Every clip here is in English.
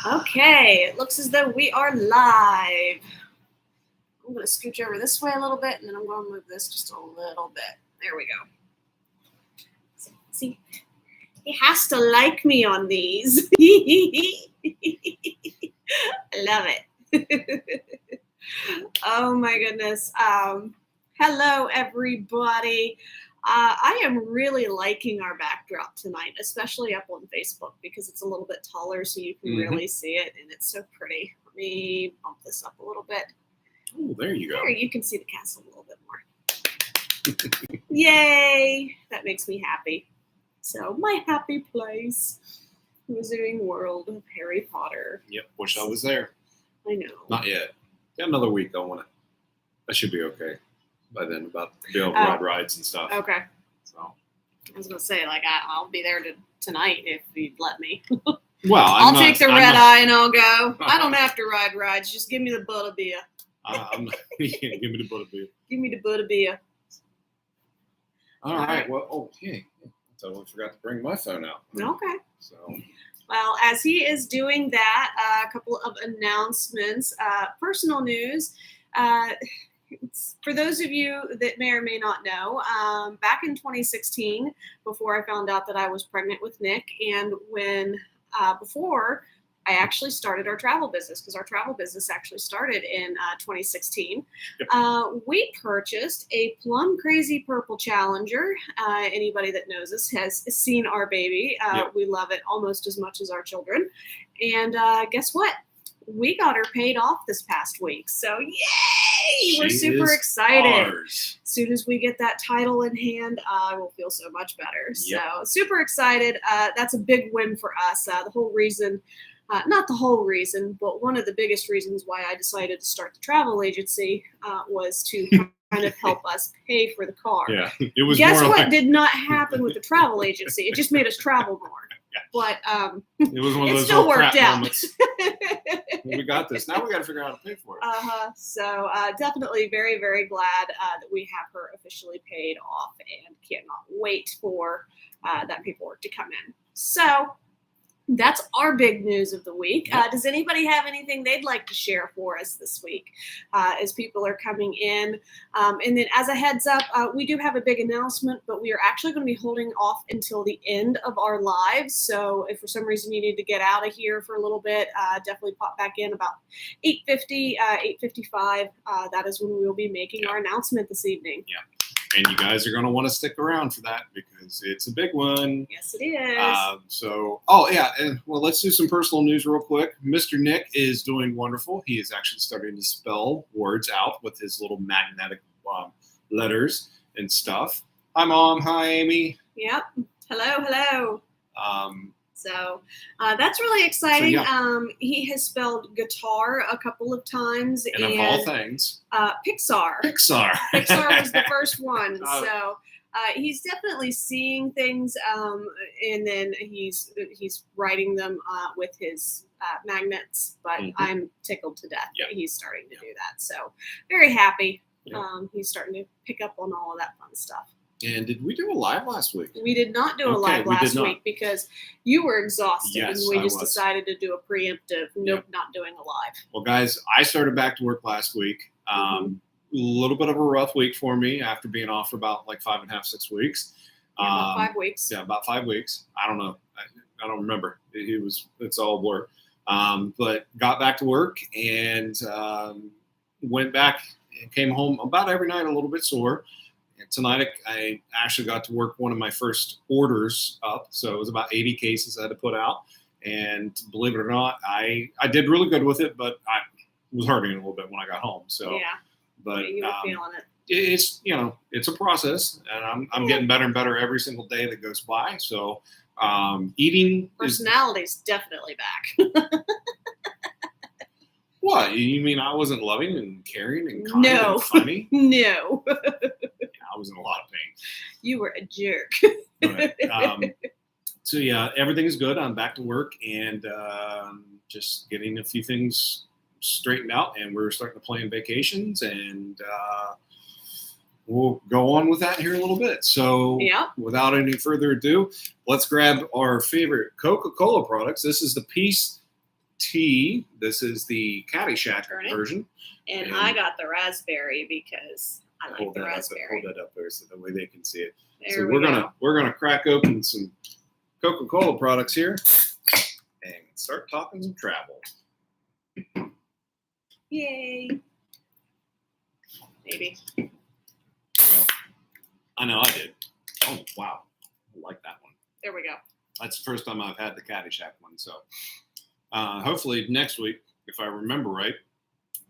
Okay, it looks as though we are live. I'm going to scooch over this way a little bit, and then I'm going to move this just a little bit. There we go. See, he has to like me on these. I love it. Oh my goodness. Hello, everybody. I am really liking our backdrop tonight, especially up on Facebook, because it's a little bit taller so you can really see it, and it's so pretty. Let me bump this up a little bit. Oh, there you go. There, you can see the castle a little bit more. Yay! That makes me happy. So, my happy place, Wizarding World of Harry Potter. Yep, wish I was there. I know. Not yet. Got another week going. I should be okay by then. About to be able to ride rides and stuff. Okay. So I was gonna say, like, I'll be there tonight if you'd let me. Well, I'll take the red eye and I'll go. I don't have to ride rides. Just give me the butterbeer. Give me the butterbeer. Give me the butterbeer. All right. Well, I totally forgot to bring my phone out. Okay. So. Well, as he is doing that, a couple of announcements, personal news. For those of you that may or may not know, back in 2016, before I found out that I was pregnant with Nick, and before I actually started our travel business, because our travel business actually started in 2016, we purchased a plum crazy purple Challenger. Anybody that knows us has seen our baby. We love it almost as much as our children. And guess what? We got her paid off this past week. So yay! We're super excited. As soon as we get that title in hand, I will feel so much better. So super excited. That's a big win for us. The whole reason, not the whole reason, but one of the biggest reasons why I decided to start the travel agency was to kind of help us pay for the car. Yeah, it was. Guess what did not happen with the travel agency? It just made us travel more. But it was one of those still worked out. Moments. We got this. Now we got to figure out how to pay for it. So definitely very, very glad that we have her officially paid off, and cannot wait for that paperwork to come in. So that's our big news of the week. Does anybody have anything they'd like to share for us this week as people are coming in? And then as a heads up, we do have a big announcement, but we are actually going to be holding off until the end of our lives. So if for some reason you need to get out of here for a little bit, definitely pop back in about 8:50, 8:55. That is when we will be making our announcement this evening. Yeah. And you guys are going to want to stick around for that because it's a big one. Yes, it is. Let's do some personal news real quick. Mr. Nick is doing wonderful. He is actually starting to spell words out with his little magnetic letters and stuff. Hi, Mom. Hi, Amy. Yep. Hello. So that's really exciting. He has spelled guitar a couple of times. And of all things, Pixar. Pixar was the first one. So he's definitely seeing things, and then he's writing them with his magnets. But I'm tickled to death that he's starting to do that. So very happy. He's starting to pick up on all of that fun stuff. And did we do a live last week? We did not do a live last week because you were exhausted, and we just decided to do a preemptive, not doing a live. Well, guys, I started back to work last week. A little bit of a rough week for me after being off for about 5.5, 6 weeks. About 5 weeks. Yeah, about 5 weeks. I don't know. I don't remember. It's all a blur. But got back to work and went back and came home about every night a little bit sore. Tonight, I actually got to work one of my first orders up. So it was about 80 cases I had to put out. And believe it or not, I did really good with it, but I was hurting a little bit when I got home. So, but you were feeling it. It's a process, and I'm getting better and better every single day that goes by. So eating personality's definitely back. What? You mean I wasn't loving and caring and kind and funny? No. I was in a lot of pain. You were a jerk. Right. So everything's good. I'm back to work and just getting a few things straightened out, and we're starting to plan vacations, and we'll go on with that here in a little bit. So without any further ado, let's grab our favorite Coca-Cola products. This is the Peace tea. This is the Caddyshack Turn it. version. And And- I got the raspberry because I like Hold the that up. raspberry. Hold that up there so that way they can see it. There So we go. we're gonna crack open some Coca-Cola products here and start talking some travel. Yay. Maybe. Well, I know I did. Oh wow, I like that one. There we go. That's the first time I've had the Caddyshack one. So hopefully next week, if I remember right,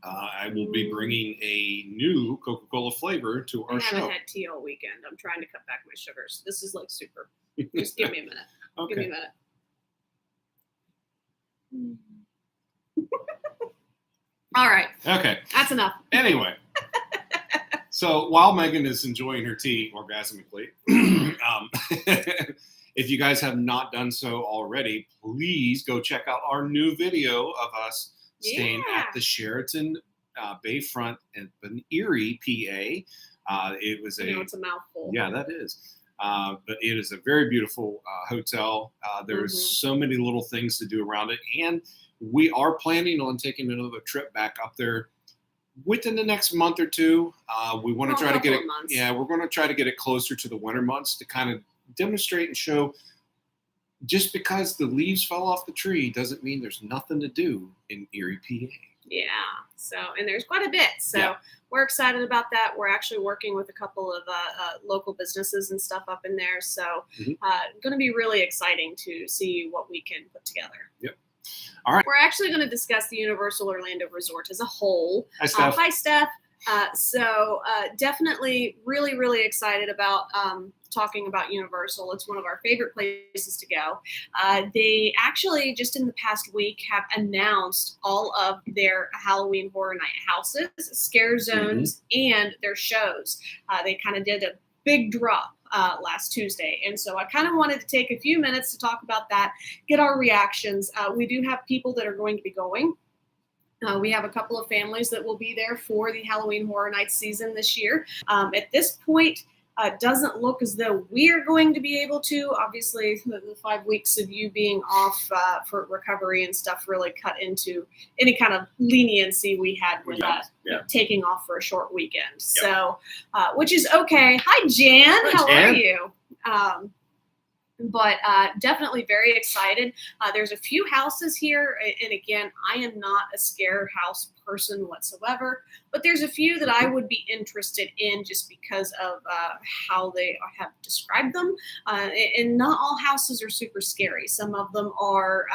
I will be bringing a new Coca-Cola flavor to I our haven't show. had tea all weekend. I'm trying to cut back my sugars. This is like super. Just give me a minute. Give me a Okay. minute. All right. Okay. That's enough. Anyway, so while Megan is enjoying her tea orgasmically, if you guys have not done so already, please go check out our new video of us staying Yeah. at the Sheraton Bayfront in Erie, PA. It was I know it's a mouthful. yeah, that is. But it is a very beautiful hotel. There's Mhm. so many little things to do around it. And we are planning on taking another trip back up there within the next month or two. We want to Oh, try to get couple it. of months. Yeah, we're going to try to get it closer to the winter months to kind of demonstrate and show just because the leaves fell off the tree doesn't mean there's nothing to do in Erie, PA. Yeah. So, and there's quite a bit. So Yeah. we're excited about that. We're actually working with a couple of local businesses and stuff up in there. So, Mhm. going to be really exciting to see what we can put together. Yep. All right. We're actually going to discuss the Universal Orlando Resort as a whole. Hi, Steph. Hi, Steph. So definitely really, really excited about talking about Universal. It's one of our favorite places to go. They actually just in the past week have announced all of their Halloween Horror Night houses, scare zones, and their shows. They kind of did a big drop last Tuesday. And so I kind of wanted to take a few minutes to talk about that, get our reactions. We do have people that are going to be going. We have a couple of families that will be there for the Halloween Horror Nights season this year. At this point, doesn't look as though we're going to be able to. Obviously, the 5 weeks of you being off for recovery and stuff really cut into any kind of leniency we had with taking off for a short weekend. So, which is okay. Hi, Jan. Hi, How Jan. are you? But definitely very excited. There's a few houses here, and again, I am not a scare house person whatsoever, but there's a few that I would be interested in just because of how they have described them. And not all houses are super scary. Some of them are.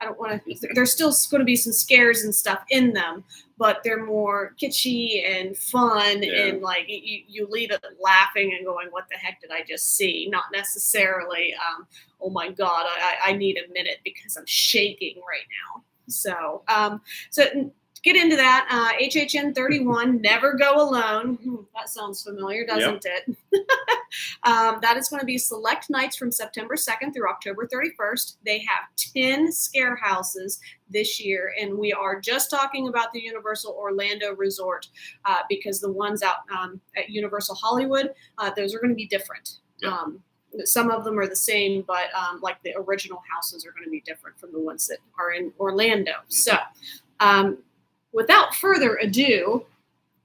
I don't want to. There's still going to be some scares and stuff in them, but they're more kitschy and fun, and like you leave it laughing and going, "What the heck did I just see?" Not necessarily, "Oh my God, I need a minute because I'm shaking right now." So, so get into that. HHN 31, Never Go Alone. That sounds familiar, doesn't it? That is going to be select nights from September 2nd through October 31st. They have 10 scare houses this year, and we are just talking about the Universal Orlando Resort because the ones out at Universal Hollywood, those are going to be different. Some of them are the same, but like the original houses are going to be different from the ones that are in Orlando. So, without further ado,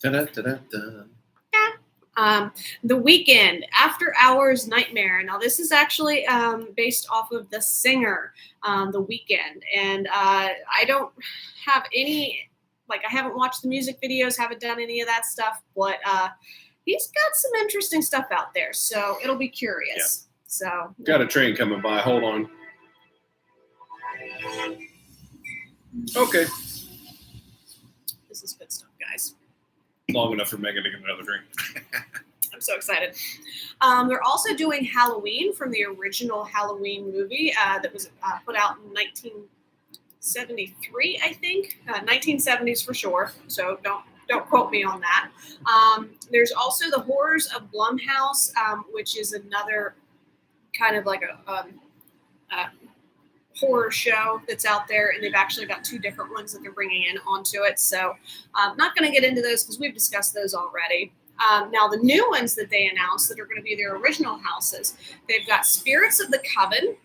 the Weeknd, After Hours Nightmare. Now, this is actually based off of The Singer, The Weeknd. And I don't have any, I haven't watched the music videos, haven't done any of that stuff, but he's got some interesting stuff out there. So it'll be curious. So Got a train coming by. Hold on. Okay. This is good stuff, guys. Long enough for Megan to get another drink. I'm so excited. They're also doing Halloween from the original Halloween movie that was put out in 1973, I think. 1970s for sure. So don't quote me on that. There's also The Horrors of Blumhouse, which is another kind of like a horror show that's out there, and they've actually got 2 different ones that they're bringing in onto it. So I'm not going to get into those because we've discussed those already. Now, the new ones that they announced that are going to be their original houses, they've got Spirits of the Coven,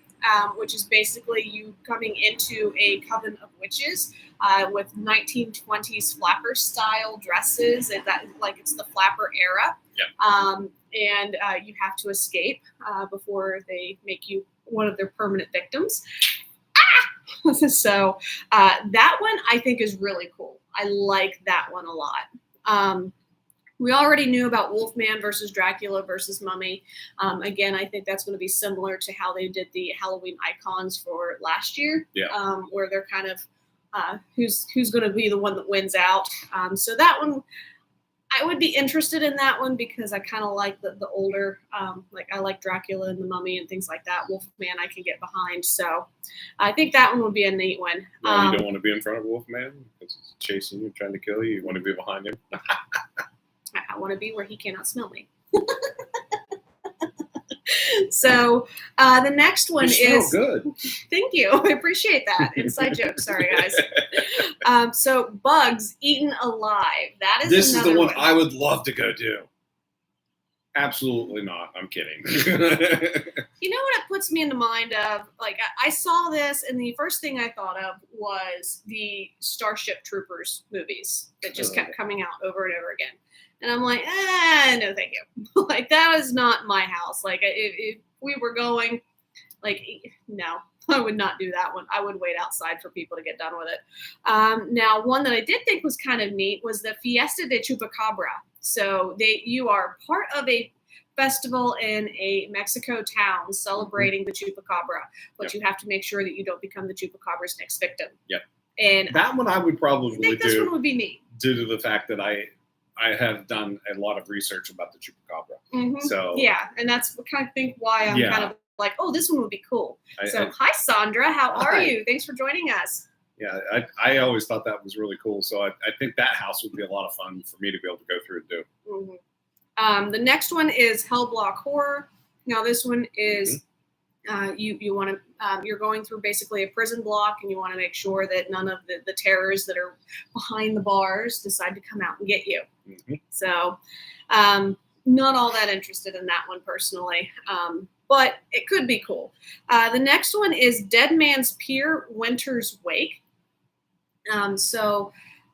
which is basically you coming into a coven of witches with 1920s flapper style dresses, and that like it's the flapper era. And you have to escape before they make you one of their permanent victims. So that one I think is really cool. I like that one a lot. We already knew about Wolfman versus Dracula versus Mummy. Again, I think that's going to be similar to how they did the Halloween icons for last year, where they're kind of who's going to be the one that wins out. So that one, I would be interested in that one because I kind of like the older, like I like Dracula and the Mummy and things like that. Wolfman I can get behind. So I think that one would be a neat one. You don't want to be in front of Wolfman because he's chasing you, trying to kill you. You want to be behind him. I want to be where he cannot smell me. So the next one is good. Thank you. I appreciate that. Inside joke. Sorry, guys. So Bugs Eaten Alive. That is this is the one one I would love to go do. Absolutely not. I'm kidding. You know what it puts me in the mind of? Like I saw this, and the first thing I thought of was the Starship Troopers movies that just kept coming out over and over again. And I'm like, no, thank you. Like, that is not my house. Like, if we were going, like, no, I would not do that one. I would wait outside for people to get done with it. Now, one that I did think was kind of neat was the Fiesta de Chupacabra. So you are part of a festival in a Mexico town celebrating the Chupacabra, but you have to make sure that you don't become the Chupacabra's next victim. And that one I would probably think this one would be neat. Due to the fact that I have done a lot of research about the Chupacabra. So yeah, and that's kind of think why I'm kind of like, oh, this one would be cool. Hi Sandra, how are you? Thanks for joining us. Yeah, I always thought that was really cool. So I think that house would be a lot of fun for me to be able to go through and do. The next one is Hell Block Horror. Now this one is you want to you're going through basically a prison block, and you want to make sure that none of the terrors that are behind the bars decide to come out and get you. So not all that interested in that one personally, but it could be cool. The next one is Dead Man's Pier Winter's Wake. So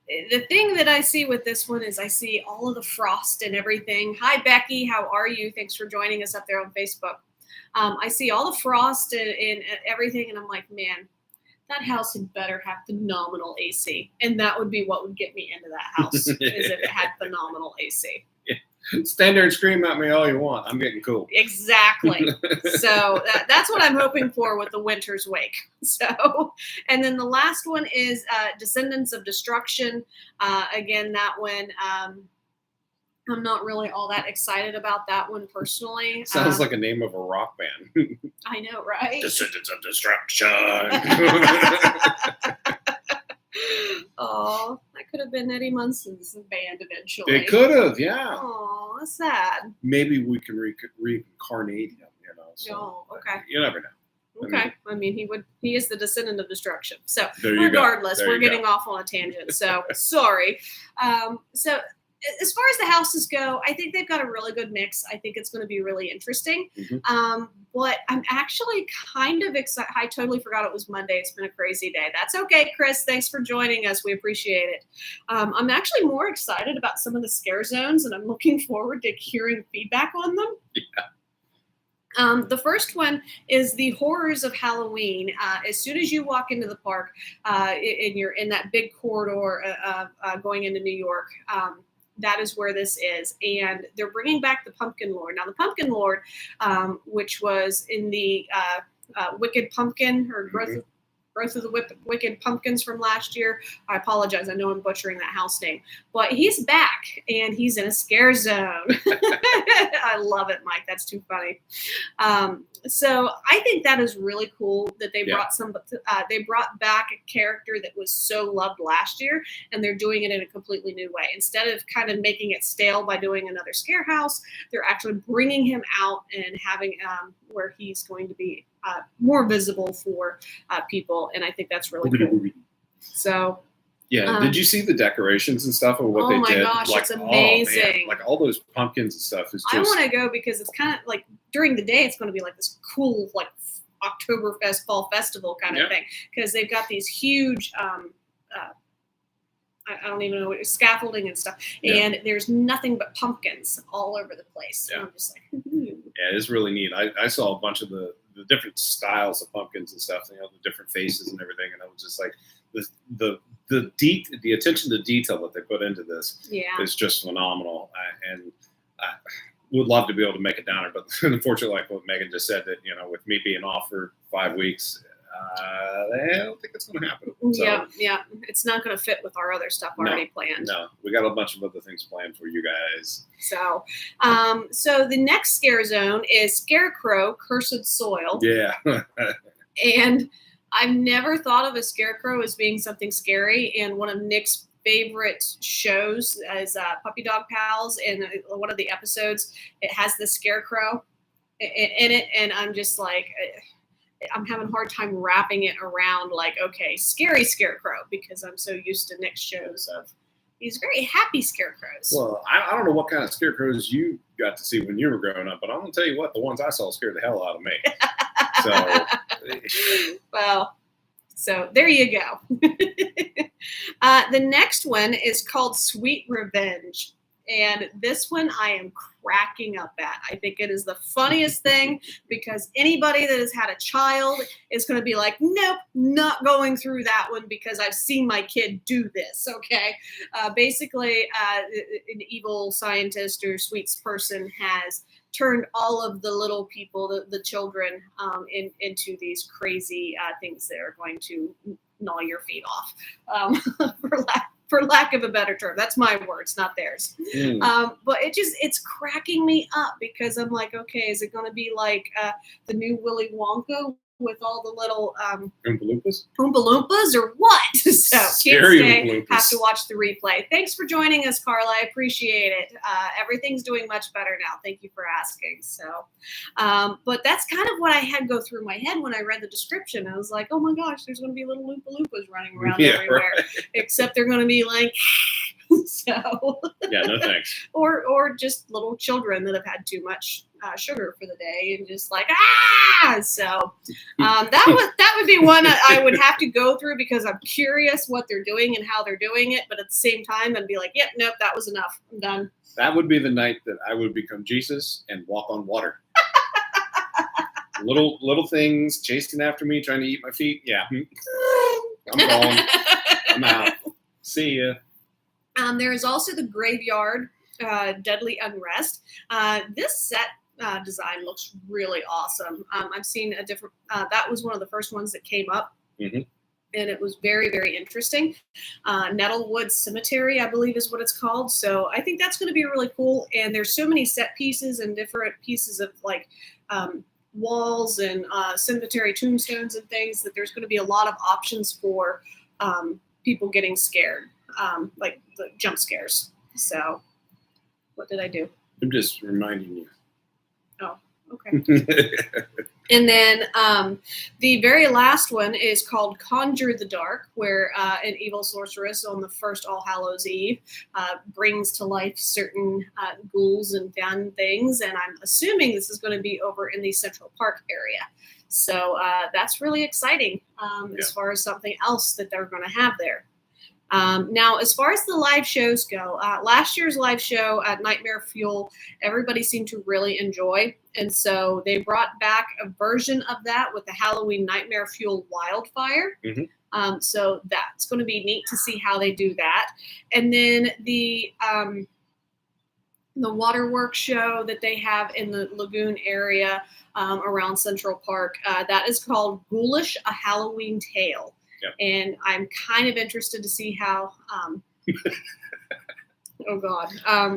the thing that I see with this one is I see all of the frost and everything. Hi Becky, how are you? Thanks for joining us up there on Facebook. I see all the frost and everything, and I'm like, man, that house had better have phenomenal AC. And that would be what would get me into that house, is if it had phenomenal AC. Stand there and scream at me all you want. I'm getting cool. Exactly. So that's what I'm hoping for with the Winter's Wake. So, and then the last one is Descendants of Destruction. Again, that one, I'm not really all that excited about that one personally. Sounds like a name of a rock band. I know, right? Descendants of Destruction. Oh, that could have been Eddie Munson's band eventually. It could have, yeah. Oh, that's sad. Maybe we can reincarnate him, So, okay. You never know. Okay. I mean, he is the descendant of destruction. So regardless, we're getting off on a tangent. So sorry. So as far as the houses go, I think they've got a really good mix. I think it's going to be really interesting. But I'm actually kind of excited. I totally forgot it was Monday. It's been a crazy day. That's okay, Chris. Thanks for joining us. We appreciate it. I'm actually more excited about some of the scare zones, and I'm looking forward to hearing feedback on them. Yeah. The first one is the horrors of Halloween. As soon as you walk into the park and you're in that big corridor going into New York, that is where this is. And they're bringing back the Pumpkin Lord. Now, the Pumpkin Lord, which was in the Wicked Pumpkin or Growth of the Wicked Pumpkins from last year. I apologize. I know I'm butchering that house name. But he's back, and he's in a scare zone. I love it, Mike. That's too funny. So I think that is really cool that they brought they brought back a character that was so loved last year, and they're doing it in a completely new way. Instead of kind of making it stale by doing another scare house, they're actually bringing him out and having where he's going to be more visible for people, and I think that's really cool. So, yeah, did you see the decorations and stuff of what they did? Oh my gosh, it's amazing! Like all those pumpkins and stuff is just. I want to go because it's kind of like during the day, it's going to be like this cool, like Oktoberfest Fall Festival kind of Yeah. thing, because they've got these huge I don't even know what scaffolding and stuff, Yeah. and there's nothing but pumpkins all over the place. Yeah. And I'm just like, Yeah, it's really neat. I saw a bunch of the different styles of pumpkins and stuff, the different faces and everything, and I was just like, the attention to detail that they put into this yeah. is just phenomenal. And I would love to be able to make it down there, but unfortunately, like what Megan just said, that with me being off for 5 weeks, I don't think it's going to happen. So, Yeah. It's not going to fit with our other stuff already planned. No, we got a bunch of other things planned for you guys. So, so the next scare zone is Scarecrow, Cursed Soil. Yeah. And I've never thought of a scarecrow as being something scary. And one of Nick's favorite shows is Puppy Dog Pals. And one of the episodes, it has the scarecrow in it. And I'm just like, I'm having a hard time wrapping it around like, okay, scary scarecrow, because I'm so used to Nick's shows of these very happy scarecrows. Well, I don't know what kind of scarecrows you got to see when you were growing up, but I'm going to tell you what, the ones I saw scared the hell out of me. So, well, so there you go. The next one is called Sweet Revenge. And this one I am cracking up at. I think it is the funniest thing, because anybody that has had a child is going to be like, nope, not going through that one because I've seen my kid do this. Okay. Basically, an evil scientist or sweets person has turned all of the little people, the children, into these crazy things that are going to gnaw your feet off, for lack of a better term. That's my words, not theirs. But it's cracking me up, because I'm like, okay, is it going to be like the new Willy Wonka with all the little Oompa Loompas or what? So Scary can't stay, Oompa Loompas. have to watch the replay. Thanks for joining us, Carla. I appreciate it. Everything's doing much better now. Thank you for asking. So, but that's kind of what I had go through my head when I read the description. I was like, oh my gosh, there's going to be little Oompa Loompas running around everywhere, right. except they're going to be like, so. Yeah, no thanks. Or just little children that have had too much sugar for the day and just like so that would be one I would have to go through, because I'm curious what they're doing and how they're doing it, but at the same time I'd be like, yep, nope, that was enough, I'm done. That would be the night that I would become Jesus and walk on water. little things chasing after me, trying to eat my feet. Yeah, I'm gone. I'm out. See ya. There is also the Graveyard, Deadly Unrest. This set design looks really awesome. I've seen a different, that was one of the first ones that came up. Mm-hmm. And it was very, very interesting. Nettlewood Cemetery, I believe is what it's called. So I think that's going to be really cool. And there's so many set pieces and different pieces of like walls and cemetery tombstones and things, that there's going to be a lot of options for people getting scared, like the jump scares. So what did I do? I'm just reminding you. Oh, okay. And then the very last one is called Conjure the Dark, where an evil sorceress on the first All Hallows Eve brings to life certain ghouls and fun things. And I'm assuming this is going to be over in the Central Park area. So that's really exciting as far as something else that they're going to have there. Now, as far as the live shows go, last year's live show at Nightmare Fuel, everybody seemed to really enjoy. And so they brought back a version of that with the Halloween Nightmare Fuel Wildfire. Mm-hmm. So that's going to be neat to see how they do that. And then the Waterworks show that they have in the Lagoon area around Central Park, that is called Ghoulish, A Halloween Tale. Yep. And I'm kind of interested to see how,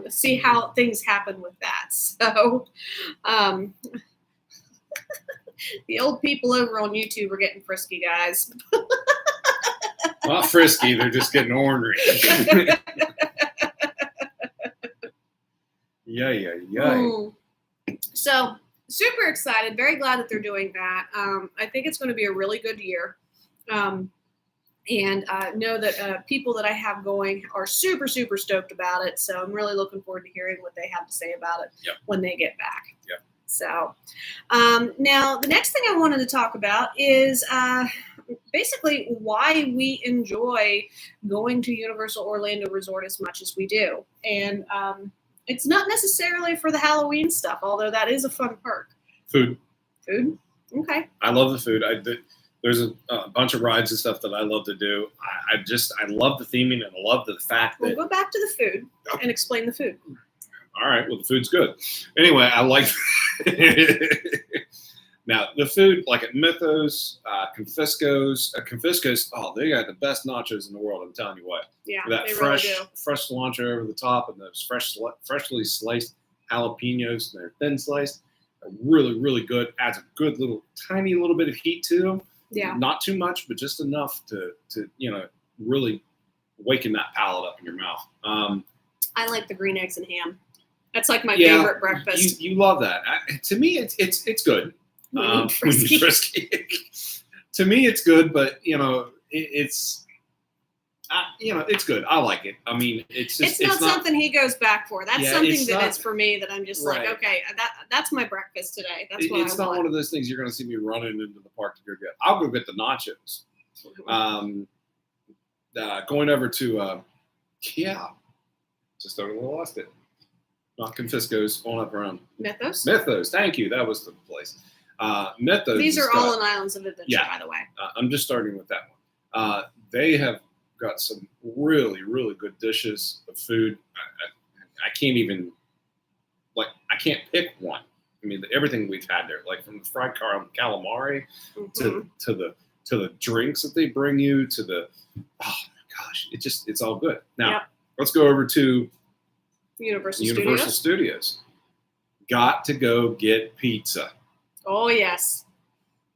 see how things happen with that. So the old people over on YouTube are getting frisky, guys. Not frisky, they're just getting ornery. Yay. So super excited, very glad that they're doing that. I think it's going to be a really good year. And know that people that I have going are super, super stoked about it. So I'm really looking forward to hearing what they have to say about it when they get back. Yep. So now the next thing I wanted to talk about is basically why we enjoy going to Universal Orlando Resort as much as we do. And it's not necessarily for the Halloween stuff, although that is a fun park. Food. Food? Okay. I love the food. There's a bunch of rides and stuff that I love to do. I love the theming, and I love the fact We'll that. go back to the food and explain the food. All right. Well, the food's good. Anyway, I like. Now the food, like at Mythos, Confisco's. Oh, they got the best nachos in the world. I'm telling you what. Yeah, That they fresh really do. cilantro over the top, and those freshly sliced jalapenos. And they're thin sliced. Are really, really good. Adds a good tiny little bit of heat to them. Yeah. Not too much, but just enough to really waken that palate up in your mouth. I like the green eggs and ham. That's like my Yeah, favorite breakfast. You love that. To me, it's good. Frisky. Frisky. To me, it's good, but it's good. I like it. I mean, it's just It's not something he goes back for. That's Yeah, something it's that not- is for me that I'm just Right. like, okay, that's my breakfast today. That's what it's I not want. one of those things you're going to see me running into the park to go get. I'll go get the nachos. Going over to just totally lost it. Not Confisco's, on up around Mythos. Mythos. Thank you. That was the place. Mythos. These has are got- all in Islands of Adventure, Yeah. by the way. I'm just starting with that one. They have got some really, really good dishes of food. I can't even I can't pick one. I mean, everything we've had there, like from the fried calamari Mhm. to the drinks that they bring you to the oh my gosh, it's all good. Now Yep. let's go over to Universal Universal Studios. Studios. Got to go get pizza. Oh yes,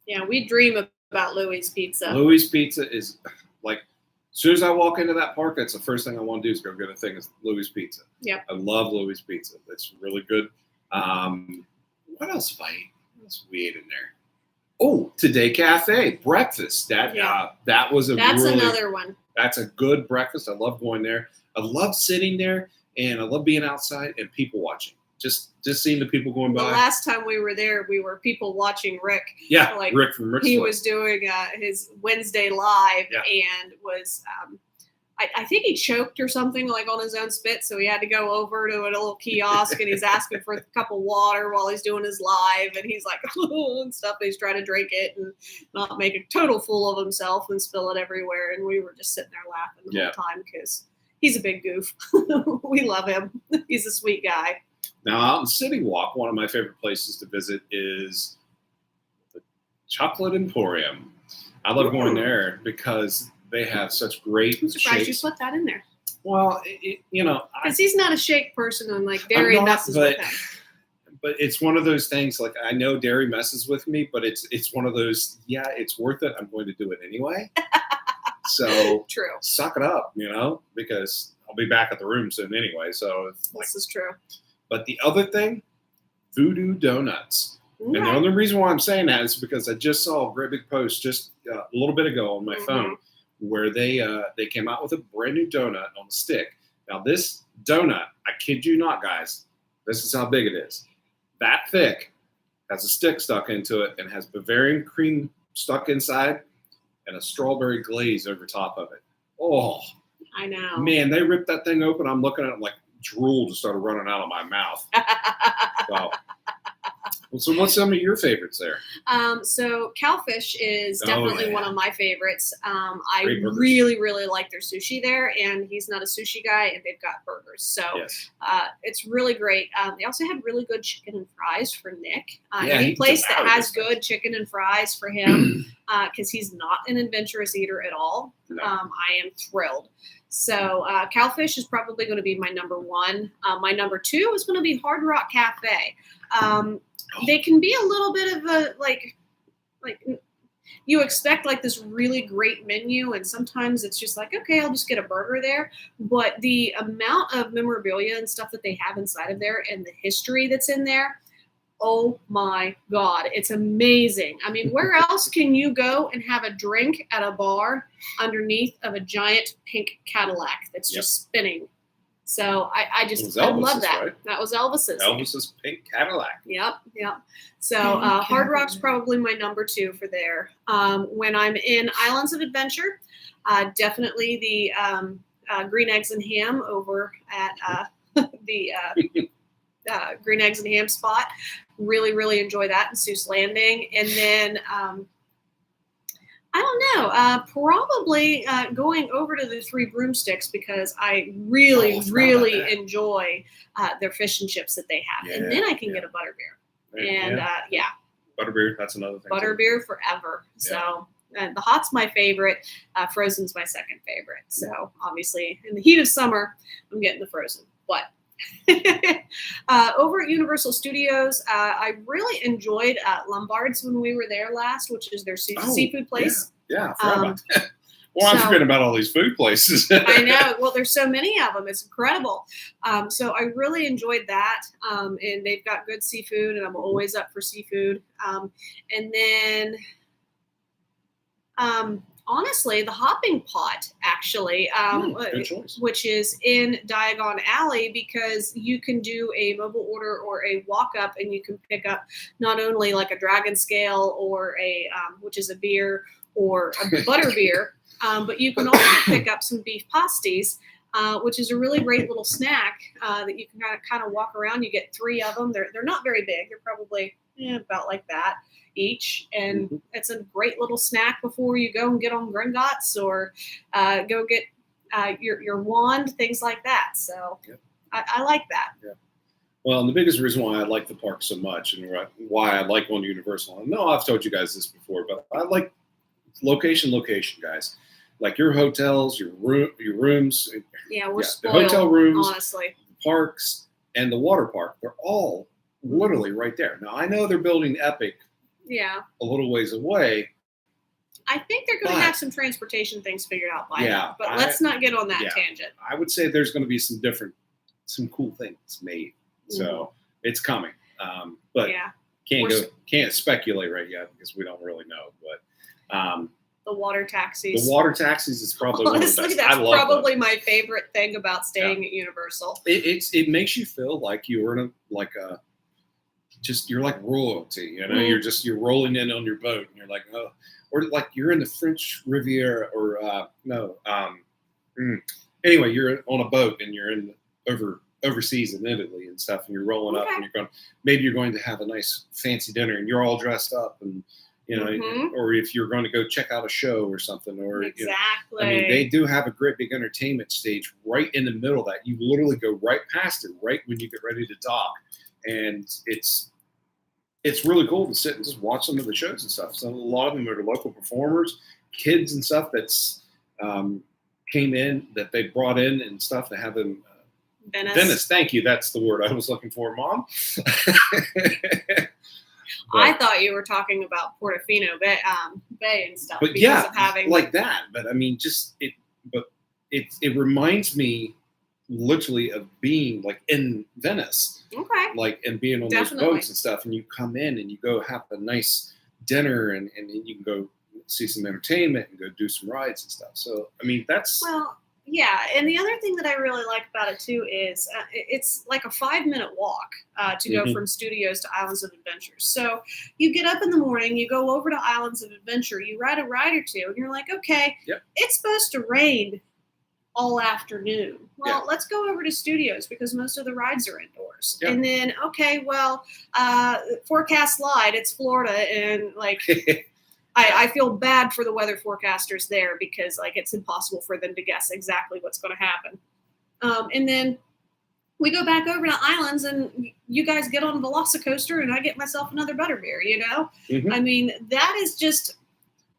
yeah. We dream about Louis Pizza. Louis Pizza is like, as soon as I walk into that park, that's the first thing I want to do is go get a thing of Louis Pizza. Yep. I love Louis Pizza. It's really good. What else have I eaten? What else have we ate in there? Oh, Today Cafe breakfast. That was That's another one. That's a good breakfast. I love going there. I love sitting there, and I love being outside and people watching. Just seeing the people going The by. last time we were there, we were people watching Rick. Yeah, like, Rick from Rick's He Place. was doing his Wednesday live Yeah. and was, I think he choked or something like on his own spit. So he had to go over to a little kiosk and he's asking for a cup of water while he's doing his live. And he's like, and stuff. And he's trying to drink it and not make a total fool of himself and spill it everywhere. And we were just sitting there laughing the Yeah. whole time because he's a big goof. We love him. He's a sweet guy. Now, out in City Walk, one of my favorite places to visit is the Chocolate Emporium. I love going there because they have such great I'm surprised shakes. you put that in there. Well, Because he's not a shake person and like dairy I'm not, messes with him. but it's one of those things. Like, I know dairy messes with me, but it's one of those. Yeah, it's worth it. I'm going to do it anyway. So True. suck it up, because I'll be back at the room soon anyway. So, This is true. but the other thing, Voodoo Donuts. And the Okay. only reason why I'm saying that is because I just saw a great big post just a little bit ago on my phone where they came out with a brand new donut on the stick. Now this donut, I kid you not, guys, this is how big it is. That thick, has a stick stuck into it, and has Bavarian cream stuck inside, and a strawberry glaze over top of it. Oh I know. man, they ripped that thing open. I'm looking at it like drool just started running out of my mouth. Wow. So what's some of your favorites there? So Cowfish is Oh, definitely yeah. one of my favorites. I Great burgers. really, really like their sushi there, and he's not a sushi guy, and they've got burgers. So Yes. it's really great. They also had really good chicken and fries for Nick. Yeah, Any he place that devoured has this stuff. good chicken and fries for him, because he's not an adventurous eater at all. No. I am thrilled. So Cowfish is probably going to be my number one. My number two is going to be Hard Rock Cafe. They can be a little bit of a like you expect like this really great menu, and sometimes it's just like, okay, I'll just get a burger there. But the amount of memorabilia and stuff that they have inside of there and the history that's in there, oh my God, it's amazing. I mean, where else can you go and have a drink at a bar underneath of a giant pink Cadillac that's Yep. just spinning? So I It just was I love Elvis's, that. right? That was Elvis's. Elvis's pink Cadillac. Yep. So Hard Rock's probably my number 2 for there. When I'm in Islands of Adventure, definitely the Green Eggs and Ham over at the Green Eggs and Ham spot. Really, really enjoy that in Seuss Landing. And then I don't know, probably going over to the Three Broomsticks because I really, really enjoy their fish and chips that they have. And then I can get a butterbeer. And Butterbeer, that's another thing. Butterbeer forever. So the hot's my favorite. Frozen's my second favorite. So obviously in the heat of summer, I'm getting the frozen. But over at Universal Studios, I really enjoyed Lombard's when we were there last, which is their seafood place. Yeah, I forgot about that. Well, I'm forgetting about all these food places. I know. Well, there's so many of them. It's incredible. So I really enjoyed that. And they've got good seafood, and I'm always up for seafood. And then, honestly, the Hopping Pot, actually, good choice. which is in Diagon Alley, because you can do a mobile order or a walk up, and you can pick up not only like a Dragon Scale or a, which is a beer, or a butter beer, but you can also pick up some beef pasties, which is a really great little snack that you can kind of walk around. You get 3 of them. They're not very big. They're probably about like that each, and it's a great little snack before you go and get on Gringotts or go get your wand, things like that. So I like that. Yeah. Well, and the biggest reason why I like the park so much and why I like going to Universal, I know I've told you guys this before, but I like location, guys. Like your hotels, your rooms. Yeah, we're the spoiled, hotel rooms, honestly. the parks, and the water park. They're all literally right there. Now, I know they're building Epic a little ways away. I think they're going to have some transportation things figured out by now, but let's not get on that tangent. I would say there's going to be some cool things made. So it's coming. But can't speculate right yet because we don't really know. But the water taxis. The water taxis is probably honestly one of the best. That's probably my favorite thing about staying at Universal. It makes you feel like you're in you're like royalty. You know, you're rolling in on your boat and you're like, oh, or like you're in the French Riviera or anyway, you're on a boat and you're in overseas in Italy and stuff, and you're rolling up and you're going to have a nice fancy dinner and you're all dressed up and or if you're going to go check out a show or something, or exactly. I mean, they do have a great big entertainment stage right in the middle of that. You literally go right past it, right when you get ready to dock, and it's really cool to sit and just watch some of the shows and stuff. So a lot of them are local performers, kids and stuff that's came in that they brought in and stuff to have them. Venice, thank you. That's the word I was looking for, Mom. I thought you were talking about Portofino Bay and stuff. But because of having like that. But I mean, it reminds me literally of being like in Venice. Okay. Like and being on those boats and stuff, and you come in and you go have a nice dinner and you can go see some entertainment and go do some rides and stuff. So I mean that's yeah, and the other thing that I really like about it too is it's like a 5-minute walk to go from Studios to Islands of Adventure. So you get up in the morning, you go over to Islands of Adventure, you ride a ride or two, and you're like, okay, it's supposed to rain all afternoon. Well, let's go over to Studios because most of the rides are indoors. And then, okay, well, forecast light, it's Florida, and like. I feel bad for the weather forecasters there because like it's impossible for them to guess exactly what's going to happen. And then we go back over to Islands and you guys get on a Velocicoaster and I get myself another butterbeer, I mean, that is just,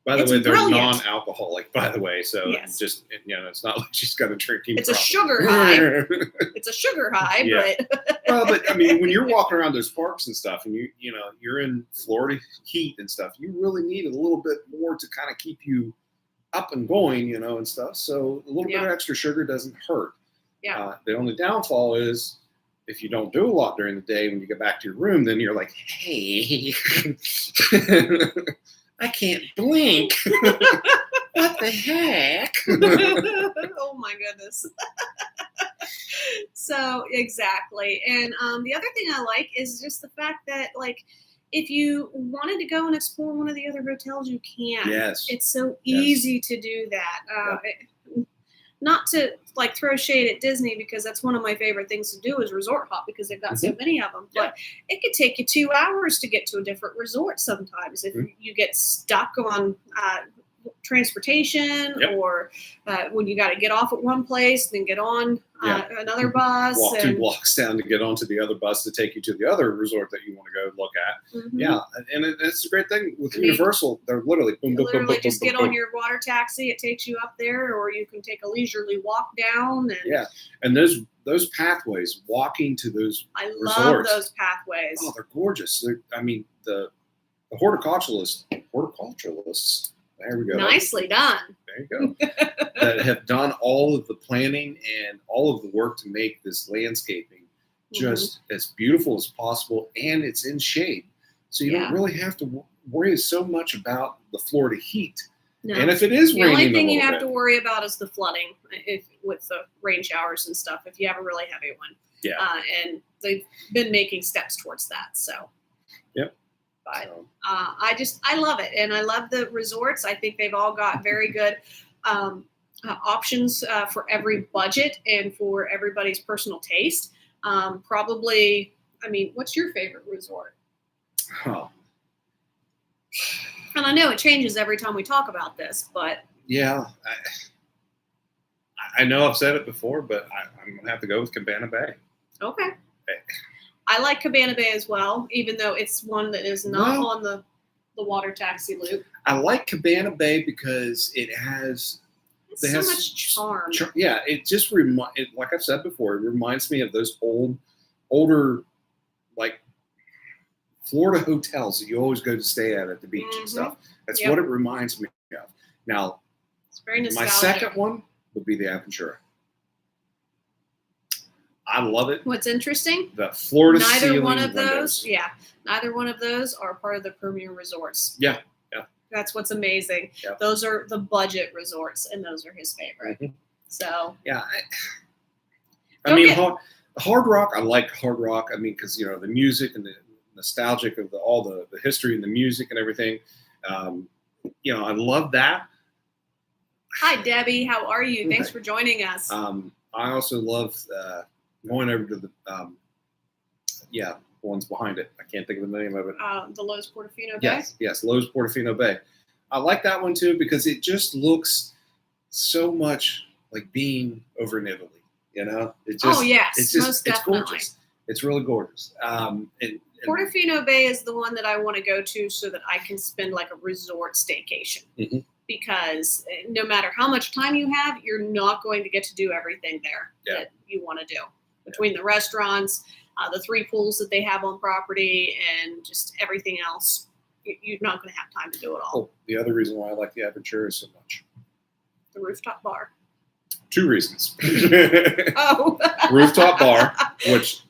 by the way, they're brilliant. Non-alcoholic, by the way. So just, it's not like she's got a drinking It's problem. a sugar high. It's a sugar high, but. Well, but I mean, when you're walking around those parks and stuff and you're in Florida heat and stuff, you really need a little bit more to kind of keep you up and going, and stuff. So a little bit of extra sugar doesn't hurt. Yeah. The only downfall is if you don't do a lot during the day, when you get back to your room, then you're like, hey, I can't blink. What the heck? Oh my goodness. So exactly. And the other thing I like is just the fact that like if you wanted to go and explore one of the other hotels, you can. Yes. It's so Yes. easy to do that. Not to like throw shade at Disney because that's one of my favorite things to do is resort hop because they've got so many of them. But it could take you 2 hours to get to a different resort sometimes if you get stuck on transportation or when you got to get off at one place then get on another bus. Walk 2 blocks down to get onto the other bus to take you to the other resort that you want to go look at. Yeah, and it's a great thing with Universal. They're literally boom, boom, boom, boom, just boom, get boom. on your water taxi. It takes you up there, or you can take a leisurely walk down. And and those pathways, walking to those I resorts, love those pathways. Oh, they're gorgeous. I mean, the horticulturalists. There we go. Nicely done. There you go. That have done all of the planning and all of the work to make this landscaping just as beautiful as possible, and it's in shade, so you don't really have to worry so much about the Florida heat. No. And if it is the raining, only thing you have to worry about is the flooding, with the rain showers and stuff. If you have a really heavy one, and they've been making steps towards that. So. But I love it, and I love the resorts. I think they've all got very good options for every budget and for everybody's personal taste. Probably, I mean, what's your favorite resort? Oh. And I know it changes every time we talk about this, but I know I've said it before, but I'm gonna have to go with Cabana Bay. Okay. I like Cabana Bay as well, even though it's one that is not on the water taxi loop. I like Cabana Bay because it has so much charm. It just like I've said before, it reminds me of those older, like Florida hotels that you always go to stay at the beach and stuff. That's what it reminds me of. Now, it's very nostalgic. My second one would be the Aventura. I love it. What's interesting? The Florida neither one of those are part of the premier resorts. Yeah. That's what's amazing. Yeah. Those are the budget resorts, and those are his favorite. So. Yeah. I mean, Hard Rock. I like Hard Rock. I mean, because the music and the nostalgic of all the history and the music and everything. I love that. Hi, Debbie. How are you? Thanks for joining us. I also love going over to the ones behind it. I can't think of the name of it. The Lowe's Portofino Bay? Yes, Lowe's Portofino Bay. I like that one too because it just looks so much like being over in Italy. It just, most definitely. It's gorgeous. It's really gorgeous. Portofino Bay is the one that I want to go to so that I can spend like a resort staycation. Because no matter how much time you have, you're not going to get to do everything there that you want to do. Between the restaurants, the 3 pools that they have on property, and just everything else, you're not going to have time to do it all. Oh, the other reason why I like the Aventura so much. The rooftop bar. 2 reasons. Rooftop bar, which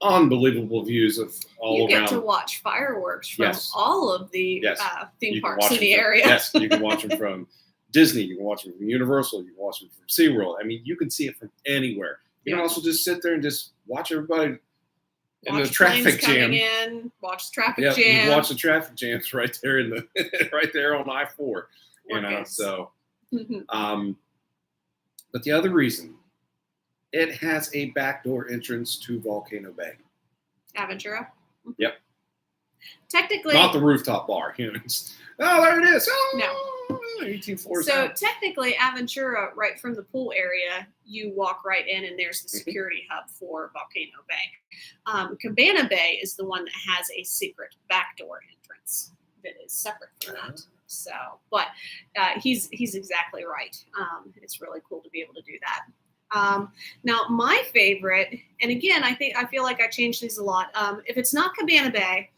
unbelievable views of all around. You get to watch fireworks from all of the theme parks in the area. Yes, you can watch them from Disney. You can watch them from Universal. You can watch them from SeaWorld. I mean, you can see it from anywhere. You can also just sit there and just watch everybody in the traffic jam. Watch the traffic jam. You can watch the traffic jams right there right there on I-4. So. But the other reason, it has a backdoor entrance to Volcano Bay. Aventura? Yep. Technically. Not the rooftop bar. There it is. No. 18 floors. So technically, Aventura, right from the pool area, you walk right in, and there's the security hub for Volcano Bay. Cabana Bay is the one that has a secret backdoor entrance that is separate from that. So, but he's exactly right. It's really cool to be able to do that. Now, my favorite, and again, I feel like I change these a lot. If it's not Cabana Bay,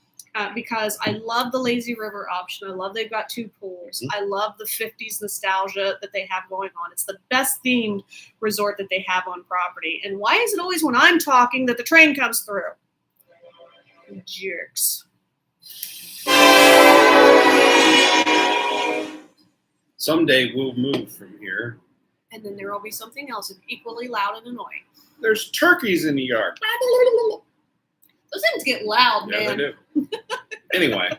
because I love the Lazy River option. I love they've got 2 pools. I love the 50s nostalgia that they have going on. It's the best themed resort that they have on property. And why is it always when I'm talking that the train comes through? Jerks. Someday we'll move from here And then there will be something else equally loud and annoying. There's turkeys in the yard. Those things get loud, Yeah, man. they do. Anyway,